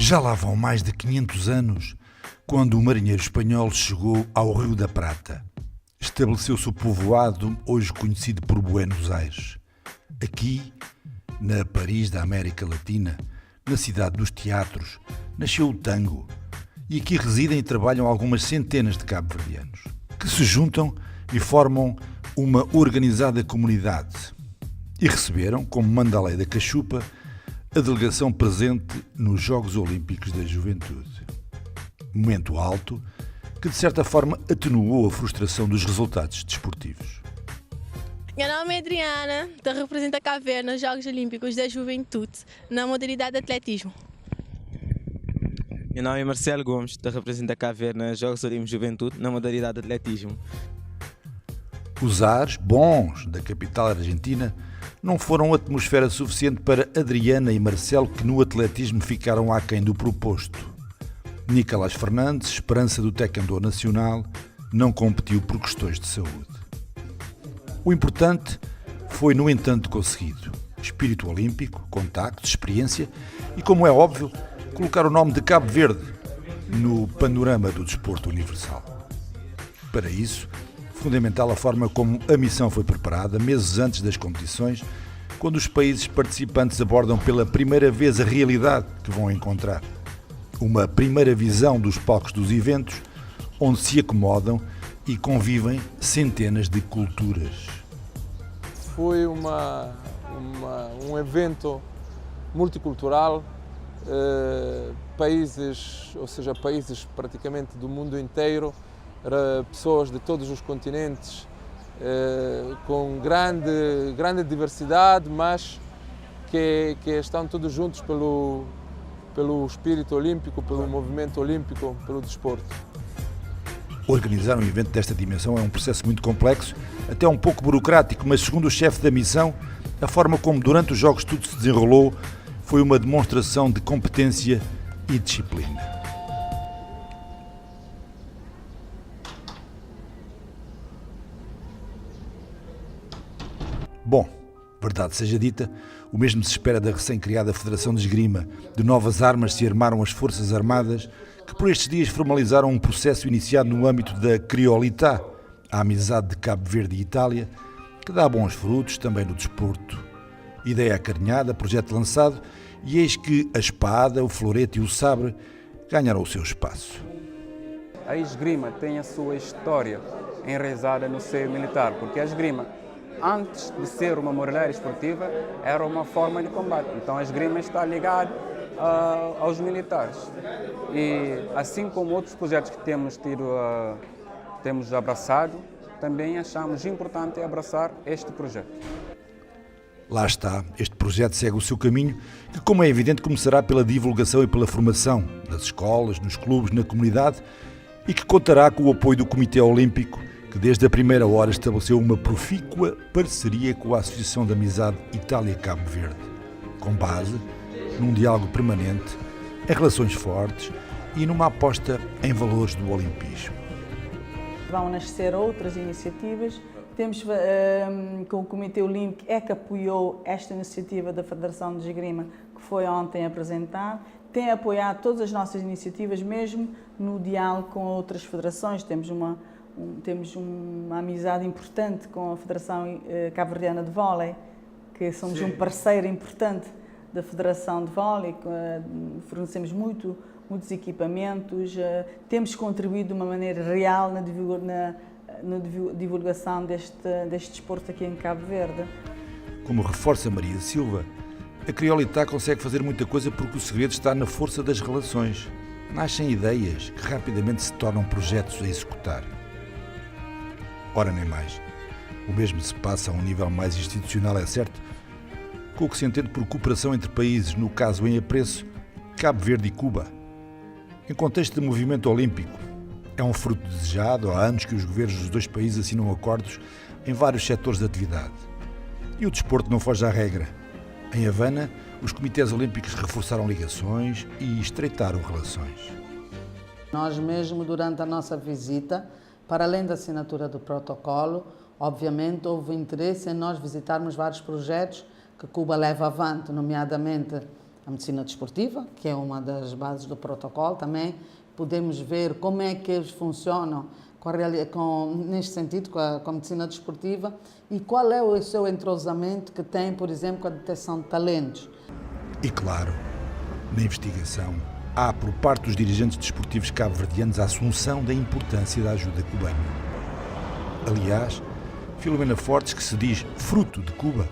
Já lá vão mais de 500 anos quando o marinheiro espanhol chegou ao Rio da Prata. Estabeleceu-se o povoado hoje conhecido por Buenos Aires. Aqui, na Paris da América Latina, na cidade dos teatros, nasceu o tango. E aqui residem e trabalham algumas centenas de cabo-verdianos, que se juntam e formam uma organizada comunidade. E receberam, como manda a lei da cachupa, a delegação presente nos Jogos Olímpicos da Juventude. Momento alto que, de certa forma, atenuou a frustração dos resultados desportivos. Meu nome é Adriana, represento Cabo Verde nos Jogos Olímpicos da Juventude, na modalidade de atletismo. Meu nome é Marcelo Gomes, represento Cabo Verde nos Jogos Olímpicos de Juventude, na modalidade de atletismo. Os ares bons da capital argentina não foram atmosfera suficiente para Adriana e Marcelo, que no atletismo ficaram aquém do proposto. Nicolás Fernandes, esperança do taekwondo nacional, não competiu por questões de saúde. O importante foi, no entanto, conseguido. Espírito olímpico, contacto, experiência e, como é óbvio, colocar o nome de Cabo Verde no panorama do desporto universal. Para isso, fundamental a forma como a missão foi preparada meses antes das competições, quando os países participantes abordam pela primeira vez a realidade que vão encontrar. Uma primeira visão dos palcos dos eventos, onde se acomodam e convivem centenas de culturas. Foi um evento multicultural, países praticamente do mundo inteiro, pessoas de todos os continentes, com grande diversidade, mas que estão todos juntos pelo espírito olímpico, pelo movimento olímpico, pelo desporto. Organizar um evento desta dimensão é um processo muito complexo, até um pouco burocrático, mas segundo o chefe da missão, a forma como durante os Jogos tudo se desenrolou foi uma demonstração de competência e disciplina. Bom, verdade seja dita, o mesmo se espera da recém-criada Federação de Esgrima. De novas armas se armaram as Forças Armadas, que por estes dias formalizaram um processo iniciado no âmbito da Criolità, a amizade de Cabo Verde e Itália, que dá bons frutos também no desporto. Ideia acarinhada, projeto lançado, e eis que a espada, o florete e o sabre ganharam o seu espaço. A esgrima tem a sua história enraizada no seio militar, porque a esgrima, antes de ser uma modalidade esportiva, era uma forma de combate. Então a esgrima está ligada aos militares. E assim como outros projetos que temos abraçado, também achamos importante abraçar este projeto. Lá está, este projeto segue o seu caminho, que, como é evidente, começará pela divulgação e pela formação nas escolas, nos clubes, na comunidade, e que contará com o apoio do Comitê Olímpico, que desde a primeira hora estabeleceu uma profícua parceria com a Associação de Amizade Itália-Cabo Verde, com base num diálogo permanente, em relações fortes e numa aposta em valores do olimpismo. Vão nascer outras iniciativas. Temos com o Comitê Olímpico que apoiou esta iniciativa da Federação de Esgrima, que foi ontem apresentada. Tem apoiado todas as nossas iniciativas, mesmo no diálogo com outras federações. Temos uma amizade importante com a Federação Cabo-Verdiana de Vôlei, que somos um parceiro importante da Federação de Vôlei, fornecemos muitos equipamentos, temos contribuído de uma maneira real na divulgação deste desporto aqui em Cabo Verde. Como reforça Maria Silva, a Criolità consegue fazer muita coisa porque o segredo está na força das relações. Nascem ideias que rapidamente se tornam projetos a executar. Ora, nem mais. O mesmo se passa a um nível mais institucional, é certo, com o que se entende por cooperação entre países, no caso em apreço, Cabo Verde e Cuba. Em contexto de movimento olímpico, é um fruto desejado. Há anos que os governos dos dois países assinam acordos em vários setores de atividade. E o desporto não foge à regra. Em Havana, os comitês olímpicos reforçaram ligações e estreitaram relações. Nós mesmo, durante a nossa visita, para além da assinatura do protocolo, obviamente houve interesse em nós visitarmos vários projetos que Cuba leva avante, nomeadamente a medicina desportiva, que é uma das bases do protocolo. Também podemos ver como é que eles funcionam neste sentido com a medicina desportiva e qual é o seu entrosamento que tem, por exemplo, com a detecção de talentos. E claro, na investigação, há por parte dos dirigentes desportivos cabo-verdianos a assunção da importância da ajuda cubana. Aliás, Filomena Fortes, que se diz fruto de Cuba,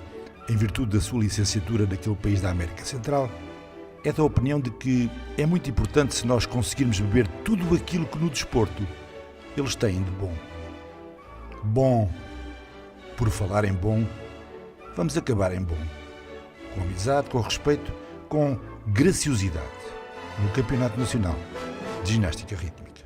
em virtude da sua licenciatura naquele país da América Central, é da opinião de que é muito importante se nós conseguirmos beber tudo aquilo que no desporto eles têm de bom. Bom, por falar em bom, vamos acabar em bom. Com amizade, com respeito, com graciosidade, no Campeonato Nacional de Ginástica Rítmica.